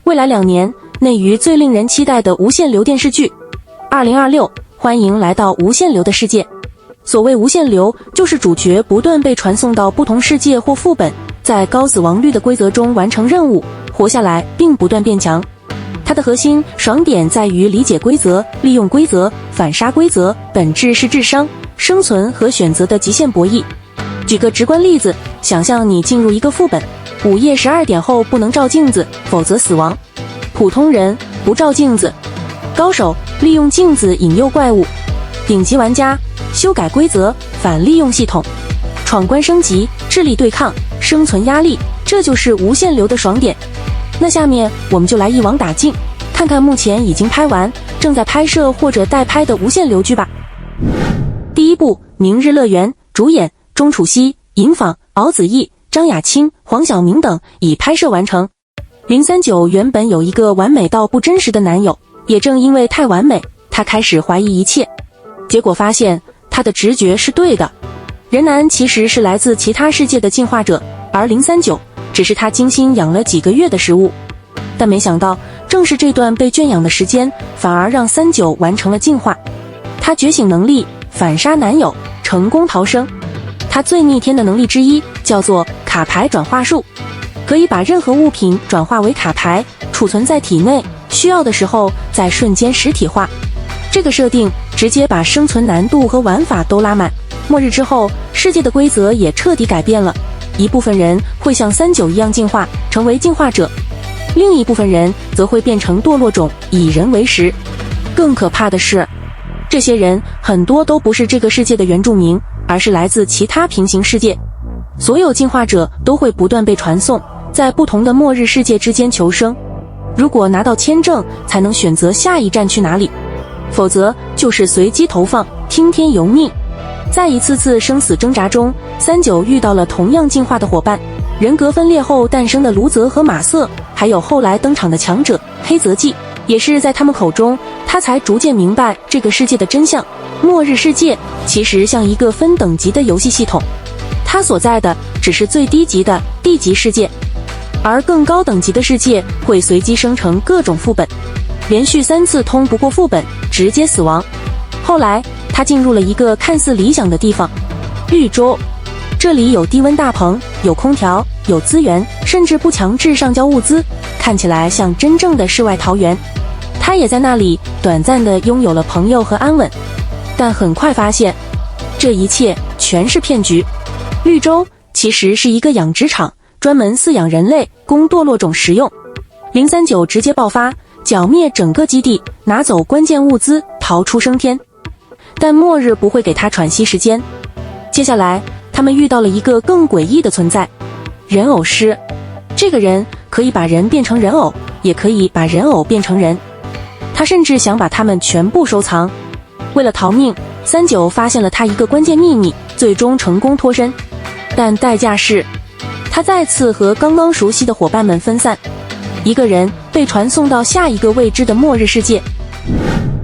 未来2年内娱最令人期待的无限流电视剧。2026，欢迎来到无限流的世界。所谓无限流，就是主角不断被传送到不同世界或副本，在高死亡率的规则中完成任务，活下来并不断变强。它的核心爽点在于理解规则、利用规则、反杀规则，本质是智商、生存和选择的极限博弈。举个直观例子，想象你进入一个副本，午夜12点后不能照镜子，否则死亡。普通人不照镜子，高手利用镜子引诱怪物，顶级玩家修改规则，反利用系统，闯关升级，智力对抗，生存压力，这就是无限流的爽点。那下面我们就来一网打尽，看看目前已经拍完、正在拍摄或者待拍的无限流剧吧。第一部《明日乐园》，主演钟楚曦、尹昉、敖子逸、张雅青、黄晓明等已拍摄完成。039原本有一个完美到不真实的男友，也正因为太完美，他开始怀疑一切，结果发现他的直觉是对的。人男其实是来自其他世界的进化者，而039只是他精心养了几个月的食物。但没想到，正是这段被圈养的时间，反而让39完成了进化。他觉醒能力，反杀男友，成功逃生。他最逆天的能力之一叫做卡牌转化术，可以把任何物品转化为卡牌，储存在体内，需要的时候再瞬间实体化。这个设定直接把生存难度和玩法都拉满。末日之后，世界的规则也彻底改变了，一部分人会像39一样进化，成为进化者，另一部分人则会变成堕落种，以人为食。更可怕的是，这些人很多都不是这个世界的原住民，而是来自其他平行世界。所有进化者都会不断被传送，在不同的末日世界之间求生。如果拿到签证，才能选择下一站去哪里，否则就是随机投放，听天由命。在一次次生死挣扎中，39遇到了同样进化的伙伴，人格分裂后诞生的卢泽和马瑟，还有后来登场的强者黑泽纪。也是在他们口中，他才逐渐明白这个世界的真相。末日世界其实像一个分等级的游戏系统，他所在的只是最低级的地级世界，而更高等级的世界会随机生成各种副本，连续3次通不过副本，直接死亡。后来他进入了一个看似理想的地方——绿洲，这里有低温大棚，有空调，有资源，甚至不强制上交物资，看起来像真正的世外桃源。他也在那里短暂地拥有了朋友和安稳，但很快发现这一切全是骗局。绿洲其实是一个养殖场，专门饲养人类，供堕落种食用。039直接爆发，剿灭整个基地，拿走关键物资，逃出升天。但末日不会给他喘息时间。接下来他们遇到了一个更诡异的存在——人偶师。这个人可以把人变成人偶，也可以把人偶变成人。他甚至想把他们全部收藏。为了逃命，39发现了他一个关键秘密，最终成功脱身。但代价是，他再次和刚刚熟悉的伙伴们分散，一个人被传送到下一个未知的末日世界。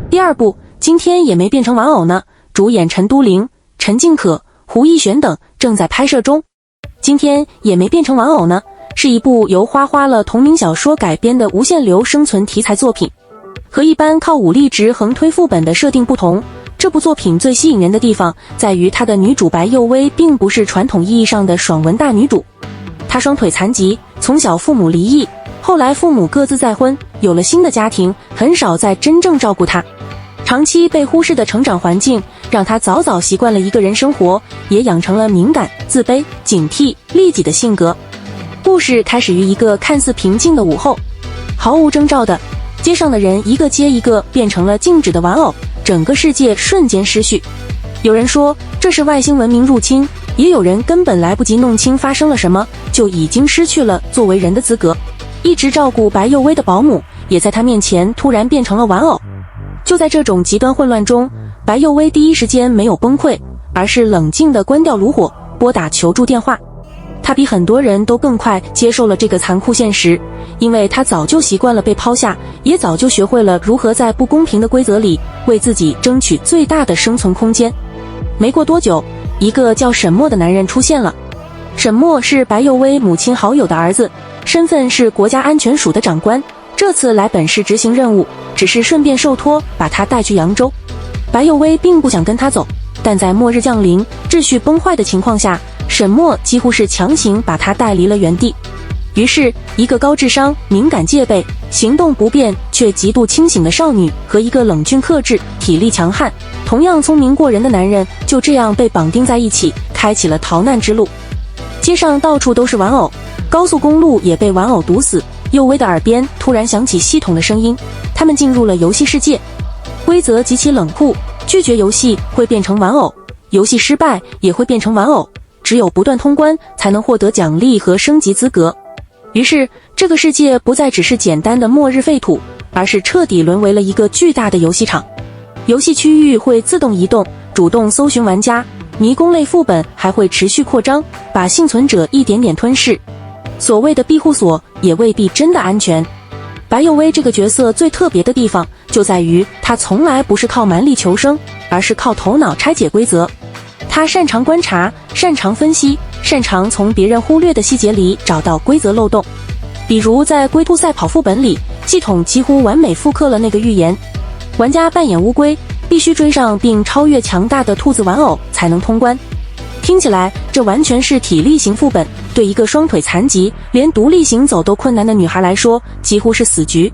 第二部今天也没变成玩偶呢，主演陈都灵、陈静可、胡一璇等正在拍摄中。今天也没变成玩偶呢，是一部由花花了同名小说改编的无限流生存题材作品。和一般靠武力值横推副本的设定不同，这部作品最吸引人的地方在于它的女主白幼薇并不是传统意义上的爽文大女主。她双腿残疾，从小父母离异，后来父母各自再婚，有了新的家庭，很少再真正照顾她。长期被忽视的成长环境让她早早习惯了一个人生活，也养成了敏感、自卑、警惕、利己的性格。故事开始于一个看似平静的午后，毫无征兆的，街上的人一个接一个变成了静止的玩偶，整个世界瞬间失序。有人说这是外星文明入侵，也有人根本来不及弄清发生了什么，就已经失去了作为人的资格。一直照顾白幼薇的保姆也在他面前突然变成了玩偶。就在这种极端混乱中，白幼薇第一时间没有崩溃，而是冷静地关掉炉火，拨打求助电话。他比很多人都更快接受了这个残酷现实，因为他早就习惯了被抛下，也早就学会了如何在不公平的规则里为自己争取最大的生存空间。没过多久，一个叫沈墨的男人出现了。沈墨是白幼薇母亲好友的儿子，身份是国家安全署的长官，这次来本市执行任务，只是顺便受托把他带去扬州。白幼薇并不想跟他走，但在末日降临、秩序崩坏的情况下，沈墨几乎是强行把他带离了原地。于是，一个高智商、敏感戒备、行动不便却极度清醒的少女和一个冷峻克制、体力强悍、同样聪明过人的男人，就这样被绑定在一起，开启了逃难之路。街上到处都是玩偶，高速公路也被玩偶堵死。幼薇的耳边突然响起系统的声音，他们进入了游戏世界，规则极其冷酷，拒绝游戏会变成玩偶，游戏失败也会变成玩偶，只有不断通关才能获得奖励和升级资格。于是，这个世界不再只是简单的末日废土，而是彻底沦为了一个巨大的游戏场。游戏区域会自动移动，主动搜寻玩家，迷宫类副本还会持续扩张，把幸存者一点点吞噬。所谓的庇护所也未必真的安全。白幼薇这个角色最特别的地方就在于，她从来不是靠蛮力求生，而是靠头脑拆解规则。她擅长观察，擅长分析，擅长从别人忽略的细节里找到规则漏洞。比如在龟兔赛跑副本里，系统几乎完美复刻了那个预言，玩家扮演乌龟，必须追上并超越强大的兔子玩偶才能通关。听起来这完全是体力型副本，对一个双腿残疾、连独立行走都困难的女孩来说，几乎是死局。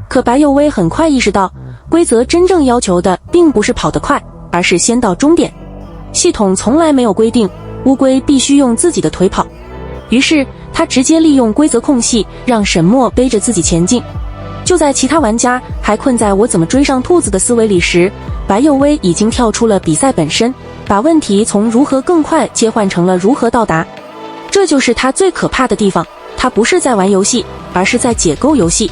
可白幼薇很快意识到，规则真正要求的并不是跑得快，而是先到终点。系统从来没有规定乌龟必须用自己的腿跑，于是他直接利用规则空隙，让沈墨背着自己前进。就在其他玩家还困在我怎么追上兔子的思维里时，白幼薇已经跳出了比赛本身，把问题从如何更快切换成了如何到达。这就是他最可怕的地方，他不是在玩游戏，而是在解构游戏。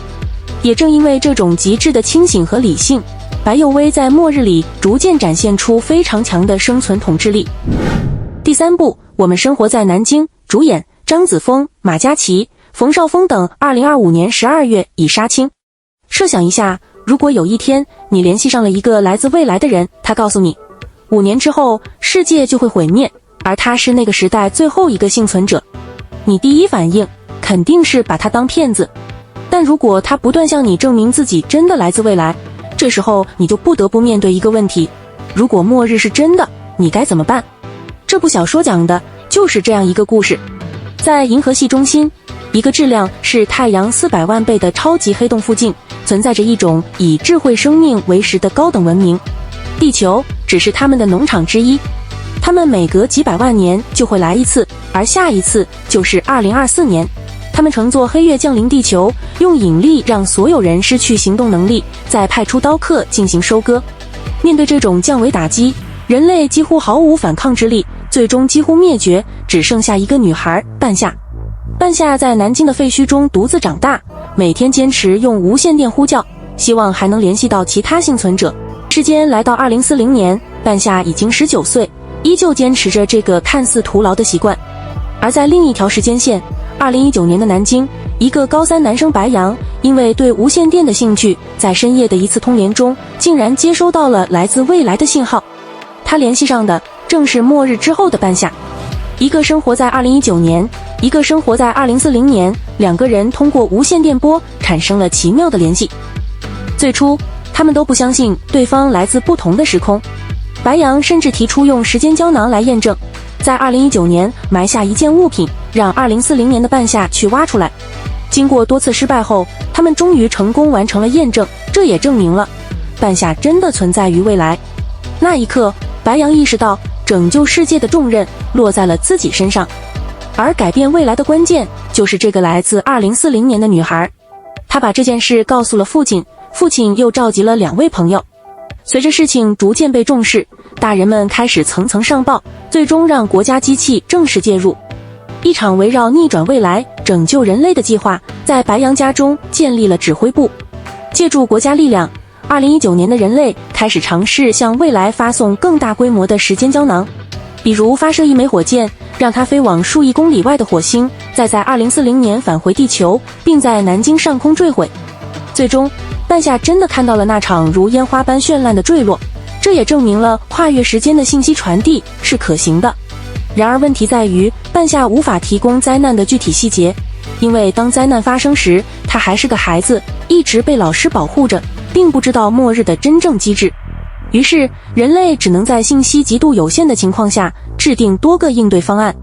也正因为这种极致的清醒和理性，白幼薇在末日里逐渐展现出非常强的生存统治力。第三部，我们生活在南京，主演张子枫、马嘉祺、冯绍峰等2025年12月已杀青。设想一下，如果有一天你联系上了一个来自未来的人，他告诉你5年之后世界就会毁灭，而他是那个时代最后一个幸存者，你第一反应肯定是把他当骗子。但如果他不断向你证明自己真的来自未来，这时候你就不得不面对一个问题，如果末日是真的，你该怎么办？这部小说讲的就是这样一个故事。在银河系中心，一个质量是太阳400万倍的超级黑洞附近，存在着一种以智慧生命为食的高等文明，地球只是他们的农场之一。他们每隔几百万年就会来一次，而下一次就是2024年。他们乘坐黑月降临地球，用引力让所有人失去行动能力，再派出刀客进行收割。面对这种降维打击，人类几乎毫无反抗之力，最终几乎灭绝，只剩下一个女孩半夏。半夏在南京的废墟中独自长大，每天坚持用无线电呼叫，希望还能联系到其他幸存者。时间来到2040年，半夏已经19岁，依旧坚持着这个看似徒劳的习惯。而在另一条时间线，2019年的南京，一个高3男生白杨，因为对无线电的兴趣，在深夜的一次通联中，竟然接收到了来自未来的信号。他联系上的正是末日之后的半夏，一个生活在2019年，一个生活在2040年，两个人通过无线电波产生了奇妙的联系。最初，他们都不相信对方来自不同的时空，白杨甚至提出用时间胶囊来验证，在2019年埋下一件物品，让2040年的半夏去挖出来。经过多次失败后，他们终于成功完成了验证，这也证明了半夏真的存在于未来。那一刻，白杨意识到拯救世界的重任落在了自己身上，而改变未来的关键就是这个来自2040年的女孩。他把这件事告诉了父亲，父亲又召集了2位朋友。随着事情逐渐被重视，大人们开始层层上报，最终让国家机器正式介入。一场围绕逆转未来、拯救人类的计划在白杨家中建立了指挥部。借助国家力量，2019年的人类开始尝试向未来发送更大规模的时间胶囊，比如发射一枚火箭，让它飞往数亿公里外的火星，再在2040年返回地球，并在南京上空坠毁。最终，半夏真的看到了那场如烟花般绚烂的坠落，这也证明了跨越时间的信息传递是可行的。然而问题在于，半夏无法提供灾难的具体细节，因为当灾难发生时，他还是个孩子，一直被老师保护着，并不知道末日的真正机制。于是人类只能在信息极度有限的情况下制定多个应对方案，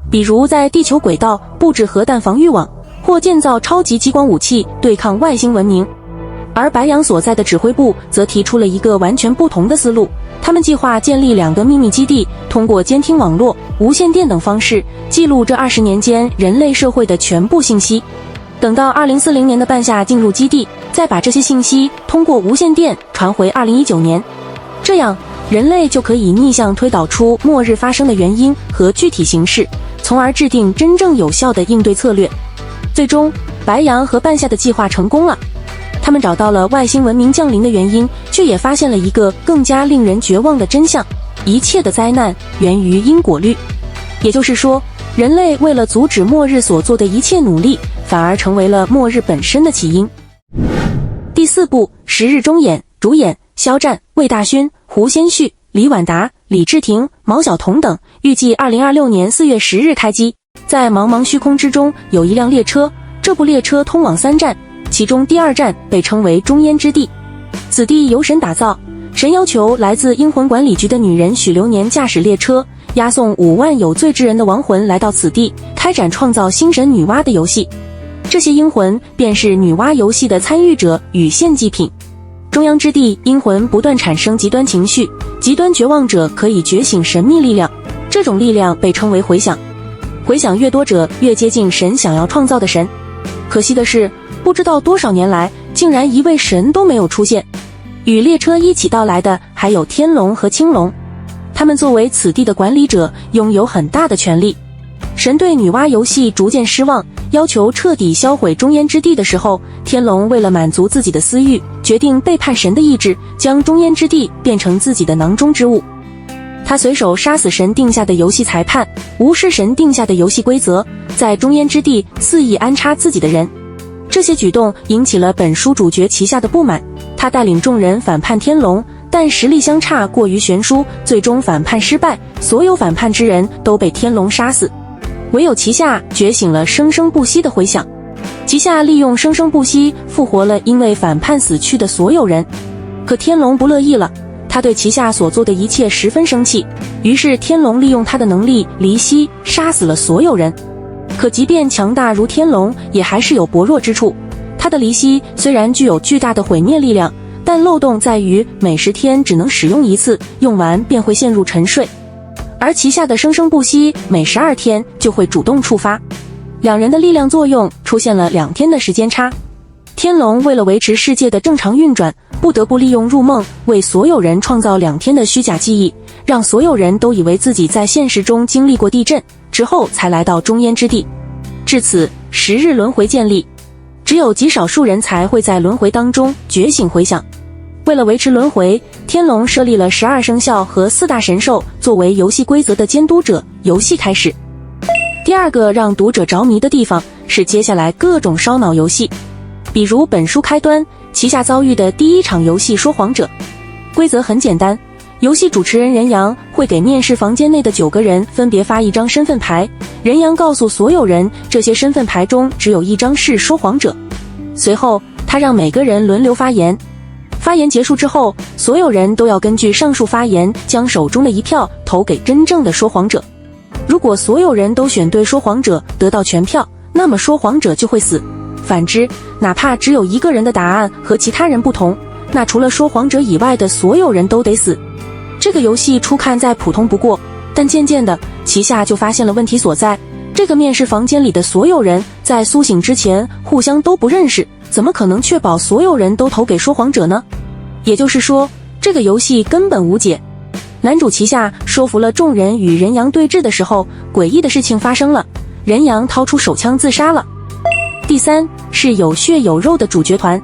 比如在地球轨道布置核弹防御网，或建造超级激光武器对抗外星文明。而白羊所在的指挥部则提出了一个完全不同的思路，他们计划建立2个秘密基地，通过监听网络、无线电等方式记录这20年间人类社会的全部信息。等到2040年的半夏进入基地，再把这些信息通过无线电传回2019年，这样人类就可以逆向推导出末日发生的原因和具体形式，从而制定真正有效的应对策略。最终，白羊和半夏的计划成功了。他们找到了外星文明降临的原因，却也发现了一个更加令人绝望的真相：一切的灾难源于因果律。也就是说，人类为了阻止末日所做的一切努力，反而成为了末日本身的起因。第4部《十日中演》，主演肖战、魏大勋、胡先煦、李婉达、李治廷、毛晓彤等，预计2026年4月10日开机。在茫茫虚空之中有一辆列车，这部列车通往3站，其中第2站被称为中焉之地。此地由神打造，神要求来自阴魂管理局的女人许流年驾驶列车，押送5万有罪之人的亡魂来到此地，开展创造星神女娲的游戏。这些阴魂便是女娲游戏的参与者与献祭品。中央之地，阴魂不断产生极端情绪，极端绝望者可以觉醒神秘力量，这种力量被称为回响。回响越多者越接近神想要创造的神。可惜的是，不知道多少年来，竟然一位神都没有出现。与列车一起到来的还有天龙和青龙，他们作为此地的管理者，拥有很大的权力。神对女娲游戏逐渐失望，要求彻底销毁中焉之地的时候，天龙为了满足自己的私欲，决定背叛神的意志，将中焉之地变成自己的囊中之物。他随手杀死神定下的游戏裁判，无视神定下的游戏规则，在中焉之地肆意安插自己的人。这些举动引起了本书主角旗下的不满，他带领众人反叛天龙，但实力相差过于悬殊，最终反叛失败，所有反叛之人都被天龙杀死。唯有旗下觉醒了生生不息的回响，旗下利用生生不息复活了因为反叛死去的所有人。可天龙不乐意了，他对旗下所做的一切十分生气，于是天龙利用他的能力离息，杀死了所有人。可即便强大如天龙，也还是有薄弱之处。他的离息虽然具有巨大的毁灭力量，但漏洞在于每10天只能使用1次，用完便会陷入沉睡。而旗下的生生不息每12天就会主动触发，两人的力量作用出现了2天的时间差。天龙为了维持世界的正常运转，不得不利用入梦为所有人创造2天的虚假记忆，让所有人都以为自己在现实中经历过地震之后才来到中焉之地。至此，10日轮回建立，只有极少数人才会在轮回当中觉醒回响。为了维持轮回，天龙设立了12生肖和4大神兽作为游戏规则的监督者。游戏开始。第2个让读者着迷的地方是接下来各种烧脑游戏，比如本书开端旗下遭遇的第1场游戏说谎者。规则很简单，游戏主持人任阳会给面试房间内的9个人分别发1张身份牌，任阳告诉所有人这些身份牌中只有1张是说谎者。随后他让每个人轮流发言，发言结束之后，所有人都要根据上述发言将手中的1票投给真正的说谎者。如果所有人都选对说谎者得到全票，那么说谎者就会死。反之，哪怕只有1个人的答案和其他人不同，那除了说谎者以外的所有人都得死。这个游戏初看再普通不过，但渐渐的旗下就发现了问题所在。这个面试房间里的所有人在苏醒之前互相都不认识，怎么可能确保所有人都投给说谎者呢？也就是说，这个游戏根本无解。男主旗下说服了众人与任阳对峙的时候，诡异的事情发生了，任阳掏出手枪自杀了。第3是有血有肉的主角团。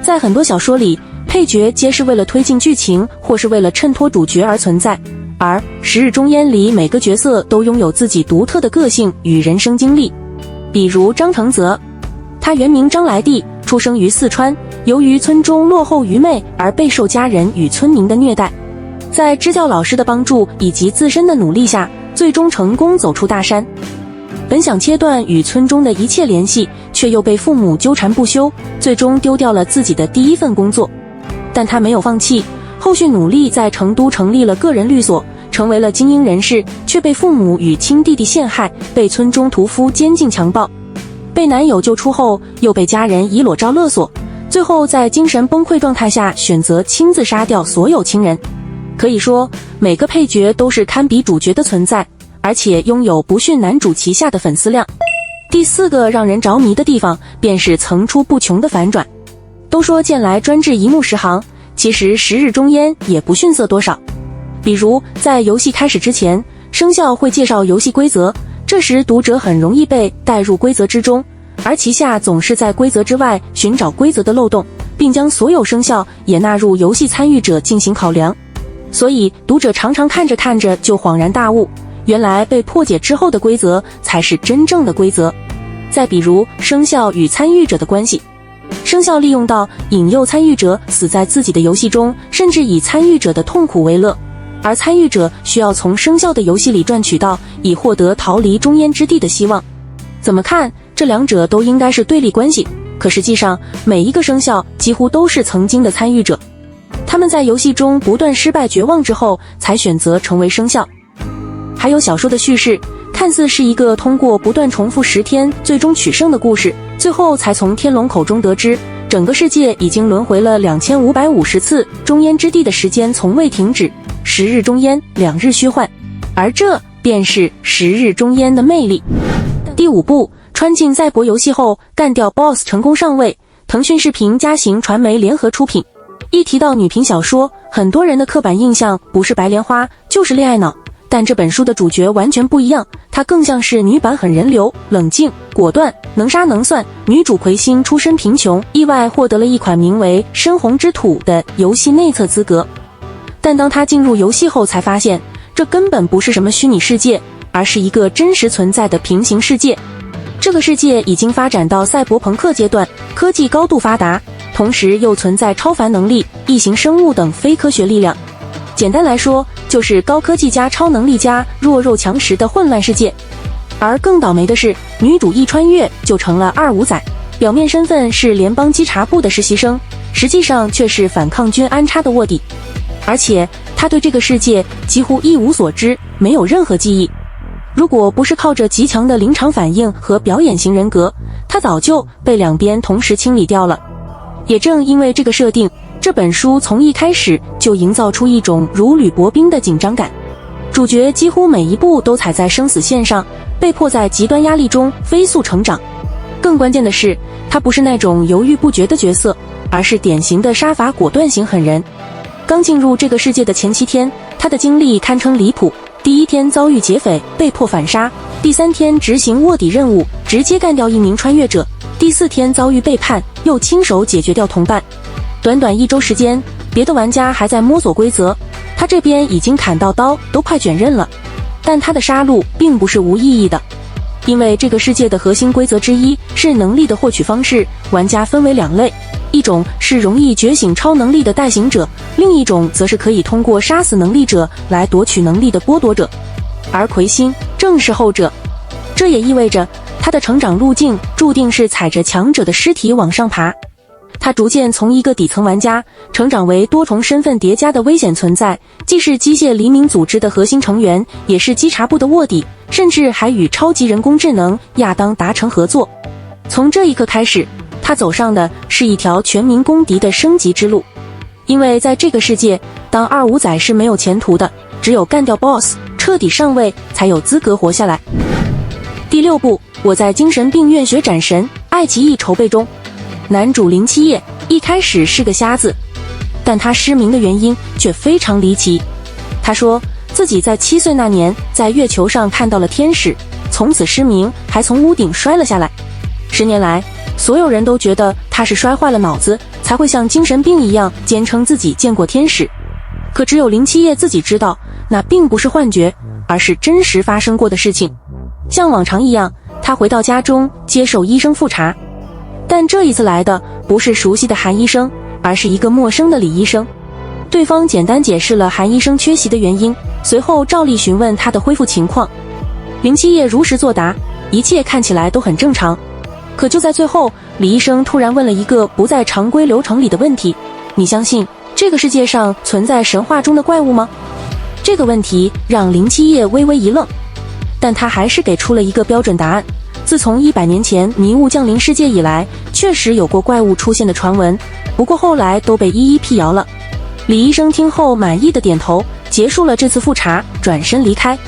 在很多小说里，配角皆是为了推进剧情或是为了衬托主角而存在，而《十日中焉》里每个角色都拥有自己独特的个性与人生经历。比如张承泽，他原名张来地，出生于四川，由于村中落后愚昧而备受家人与村民的虐待，在支教老师的帮助以及自身的努力下，最终成功走出大山。本想切断与村中的一切联系，却又被父母纠缠不休，最终丢掉了自己的第一份工作。但他没有放弃，后续努力在成都成立了个人律所，成为了精英人士，却被父母与亲弟弟陷害，被村中屠夫监禁强暴。被男友救出后，又被家人以裸照勒索，最后在精神崩溃状态下选择亲自杀掉所有亲人。可以说，每个配角都是堪比主角的存在，而且拥有不逊男主旗下的粉丝量。第4个让人着迷的地方，便是层出不穷的反转。都说剑来专治一目十行，其实时日中烟也不逊色多少。比如在游戏开始之前，生肖会介绍游戏规则，这时读者很容易被带入规则之中，而旗下总是在规则之外寻找规则的漏洞，并将所有生肖也纳入游戏参与者进行考量。所以读者常常看着看着就恍然大悟，原来被破解之后的规则才是真正的规则。再比如生肖与参与者的关系，生肖利用到引诱参与者死在自己的游戏中，甚至以参与者的痛苦为乐，而参与者需要从生肖的游戏里赚取到以获得逃离中烟之地的希望。怎么看这两者都应该是对立关系，可实际上每一个生肖几乎都是曾经的参与者，他们在游戏中不断失败绝望之后才选择成为生肖。还有小说的叙事，看似是一个通过不断重复10天最终取胜的故事，最后才从天龙口中得知整个世界已经轮回了2550次，中烟之地的时间从未停止，10日中烟，2日虚幻，而这便是10日中烟的魅力。第5部穿进赛博游戏后干掉 BOSS 成功上位，腾讯视频嘉行传媒联合出品。一提到女频小说，很多人的刻板印象不是白莲花就是恋爱脑，但这本书的主角完全不一样，她更像是女版很人流，冷静果断，能杀能算。女主魁星出身贫穷，意外获得了一款名为深红之土的游戏内测资格，但当她进入游戏后才发现，这根本不是什么虚拟世界，而是一个真实存在的平行世界。这个世界已经发展到赛博朋克阶段，科技高度发达，同时又存在超凡能力、异形生物等非科学力量。简单来说，就是高科技加超能力加弱肉强食的混乱世界。而更倒霉的是，女主一穿越就成了25仔，表面身份是联邦稽查部的实习生，实际上却是反抗军安插的卧底。而且她对这个世界几乎一无所知，没有任何记忆。如果不是靠着极强的临场反应和表演型人格，她早就被两边同时清理掉了。也正因为这个设定，这本书从一开始就营造出一种如履薄冰的紧张感。主角几乎每一步都踩在生死线上，被迫在极端压力中飞速成长。更关键的是，他不是那种犹豫不决的角色，而是典型的杀伐果断型狠人。刚进入这个世界的前7天，他的经历堪称离谱。第1天遭遇劫匪，被迫反杀；第3天执行卧底任务，直接干掉一名穿越者；第4天遭遇背叛，又亲手解决掉同伴。短短1周时间，别的玩家还在摸索规则，他这边已经砍到刀都快卷刃了。但他的杀戮并不是无意义的，因为这个世界的核心规则之一是能力的获取方式，玩家分为2类，一种是容易觉醒超能力的代行者，另一种则是可以通过杀死能力者来夺取能力的剥夺者，而魁星正是后者。这也意味着他的成长路径注定是踩着强者的尸体往上爬。他逐渐从一个底层玩家成长为多重身份叠加的危险存在，既是机械黎明组织的核心成员，也是稽查部的卧底，甚至还与超级人工智能亚当达成合作。从这一刻开始，他走上的是一条全民公敌的升级之路。因为在这个世界，当25仔是没有前途的，只有干掉 BOSS， 彻底上位，才有资格活下来。第6部，我在精神病院学斩神，爱奇艺筹备中。男主林七夜一开始是个瞎子，但他失明的原因却非常离奇。他说自己在7岁那年在月球上看到了天使，从此失明，还从屋顶摔了下来。10年来，所有人都觉得他是摔坏了脑子，才会像精神病一样坚称自己见过天使。可只有林七夜自己知道，那并不是幻觉，而是真实发生过的事情。像往常一样，他回到家中接受医生复查，但这一次来的不是熟悉的韩医生，而是一个陌生的李医生。对方简单解释了韩医生缺席的原因，随后照例询问他的恢复情况。林七夜如实作答，一切看起来都很正常。可就在最后，李医生突然问了一个不在常规流程里的问题：你相信这个世界上存在神话中的怪物吗？这个问题让林七夜微微一愣，但他还是给出了一个标准答案。自从100年前迷雾降临世界以来，确实有过怪物出现的传闻，不过后来都被一一辟谣了。李医生听后满意的点头，结束了这次复查，转身离开。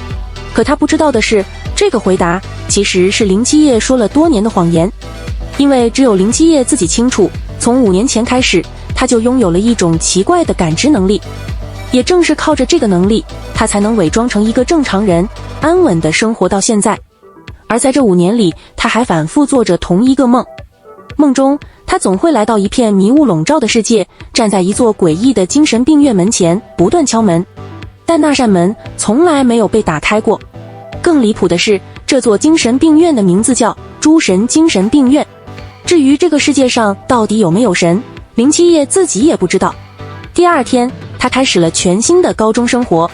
可他不知道的是，这个回答其实是林七夜说了多年的谎言。因为只有林七夜自己清楚，从5年前开始，他就拥有了一种奇怪的感知能力。也正是靠着这个能力，他才能伪装成一个正常人，安稳地生活到现在。而在这5年里，他还反复做着同一个梦。梦中，他总会来到一片迷雾笼罩的世界，站在一座诡异的精神病院门前，不断敲门。但那扇门从来没有被打开过。更离谱的是，这座精神病院的名字叫诸神精神病院。至于这个世界上到底有没有神，林七夜自己也不知道。第2天，他开始了全新的高中生活，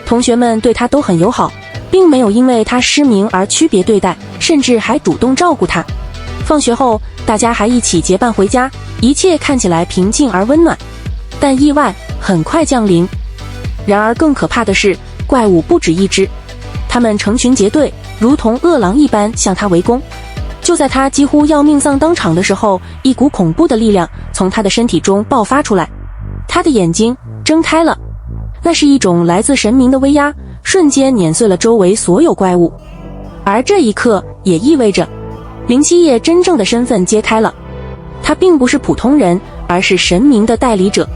同学们对他都很友好，并没有因为他失明而区别对待，甚至还主动照顾他。放学后，大家还一起结伴回家，一切看起来平静而温暖。但意外很快降临。然而更可怕的是，怪物不止一只，他们成群结队，如同饿狼一般向他围攻。就在他几乎要命丧当场的时候，一股恐怖的力量从他的身体中爆发出来，他的眼睛睁开了。那是一种来自神明的威压，瞬间碾碎了周围所有怪物。而这一刻也意味着林七夜真正的身份揭开了，他并不是普通人，而是神明的代理者。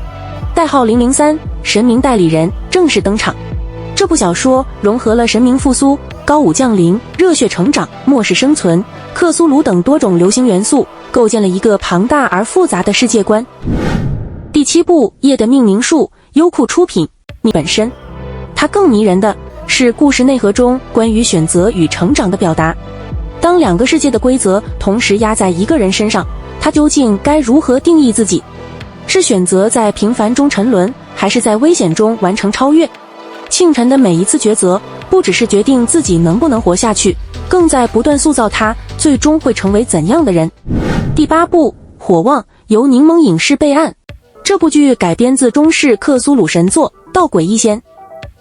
代号003，神明代理人正式登场。这部小说融合了神明复苏、高武降临、热血成长、末世生存、克苏鲁等多种流行元素，构建了一个庞大而复杂的世界观。第7部《夜的命名术》，优酷出品。本身，它更迷人的是故事内核中关于选择与成长的表达。当2个世界的规则同时压在一个人身上，他究竟该如何定义自己？是选择在平凡中沉沦，还是在危险中完成超越？庆晨的每一次抉择，不只是决定自己能不能活下去，更在不断塑造他最终会成为怎样的人。第8部《火旺》由柠檬影视备案。这部剧改编自中式克苏鲁神作《盗鬼一仙》，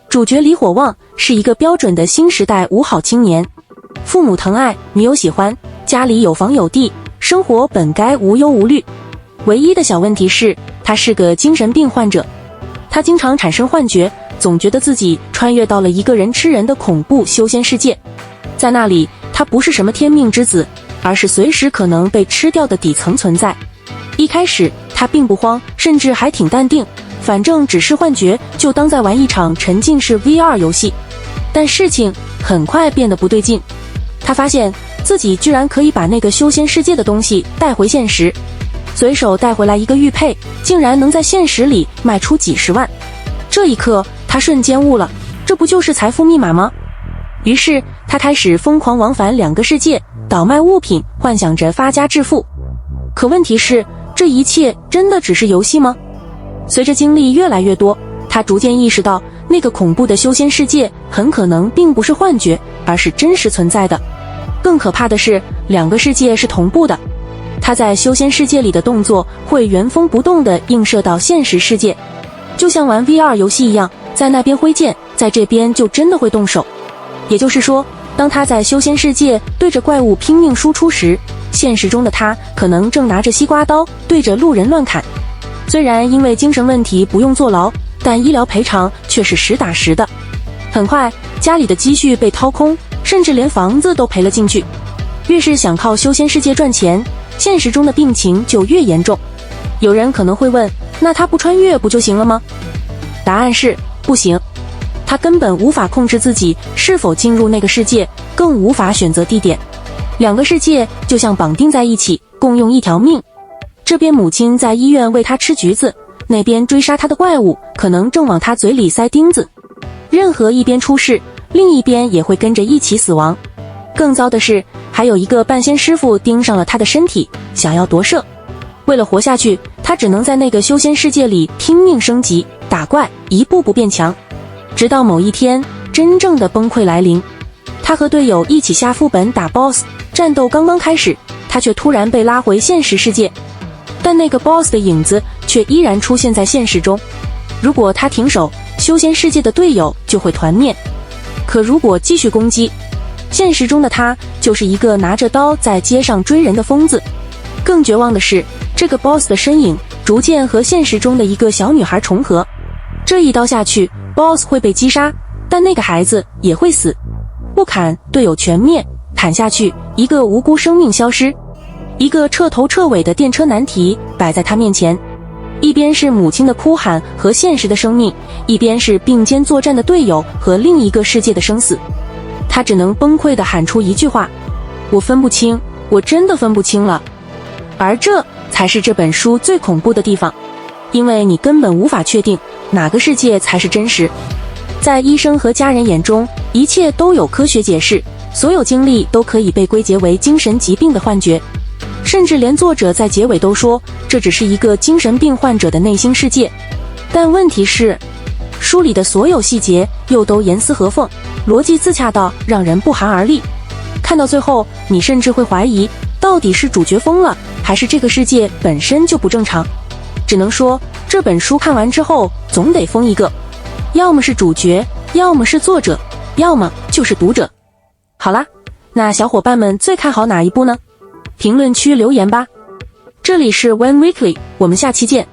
主角李火旺是一个标准的新时代五好青年，父母疼爱，女友喜欢，家里有房有地，生活本该无忧无虑。唯一的小问题是，他是个精神病患者，他经常产生幻觉，总觉得自己穿越到了一个人吃人的恐怖修仙世界。在那里，他不是什么天命之子，而是随时可能被吃掉的底层存在。一开始他并不慌，甚至还挺淡定，反正只是幻觉，就当在玩一场沉浸式 VR 游戏。但事情很快变得不对劲，他发现自己居然可以把那个修仙世界的东西带回现实，随手带回来一个玉佩，竟然能在现实里卖出几十万。这一刻他瞬间悟了，这不就是财富密码吗？于是他开始疯狂往返2个世界，倒卖物品，幻想着发家致富。可问题是，这一切真的只是游戏吗？随着经历越来越多，他逐渐意识到，那个恐怖的修仙世界很可能并不是幻觉，而是真实存在的。更可怕的是，2个世界是同步的，他在修仙世界里的动作会原封不动地映射到现实世界，就像玩 VR 游戏一样，在那边挥剑，在这边就真的会动手。也就是说，当他在修仙世界对着怪物拼命输出时，现实中的他可能正拿着西瓜刀对着路人乱砍。虽然因为精神问题不用坐牢，但医疗赔偿却是实打实的。很快，家里的积蓄被掏空，甚至连房子都赔了进去。越是想靠修仙世界赚钱，现实中的病情就越严重。有人可能会问，那他不穿越不就行了吗？答案是不行，他根本无法控制自己是否进入那个世界，更无法选择地点。2个世界就像绑定在一起，共用一条命。这边母亲在医院喂他吃橘子，那边追杀他的怪物可能正往他嘴里塞钉子。任何一边出事，另一边也会跟着一起死亡。更糟的是，还有一个半仙师傅盯上了他的身体，想要夺舍。为了活下去，他只能在那个修仙世界里拼命升级打怪，一步步变强，直到某一天真正的崩溃来临。他和队友一起下副本打 BOSS， 战斗刚刚开始，他却突然被拉回现实世界，但那个 BOSS 的影子却依然出现在现实中。如果他停手，修仙世界的队友就会团灭，可如果继续攻击，现实中的他就是一个拿着刀在街上追人的疯子。更绝望的是，这个 BOSS 的身影逐渐和现实中的一个小女孩重合，这一刀下去 BOSS 会被击杀，但那个孩子也会死。不砍，队友全灭；砍下去，一个无辜生命消失。一个彻头彻尾的电车难题摆在他面前，一边是母亲的哭喊和现实的生命，一边是并肩作战的队友和另一个世界的生死。他只能崩溃地喊出一句话：我分不清，我真的分不清了。而这才是这本书最恐怖的地方，因为你根本无法确定哪个世界才是真实。在医生和家人眼中，一切都有科学解释，所有经历都可以被归结为精神疾病的幻觉，甚至连作者在结尾都说这只是一个精神病患者的内心世界。但问题是，书里的所有细节又都严丝合缝，逻辑自洽到让人不寒而栗。看到最后，你甚至会怀疑，到底是主角疯了，还是这个世界本身就不正常。只能说，这本书看完之后总得疯一个，要么是主角，要么是作者，要么就是读者。好啦，那小伙伴们最看好哪一部呢？评论区留言吧。这里是 When Weekly， 我们下期见。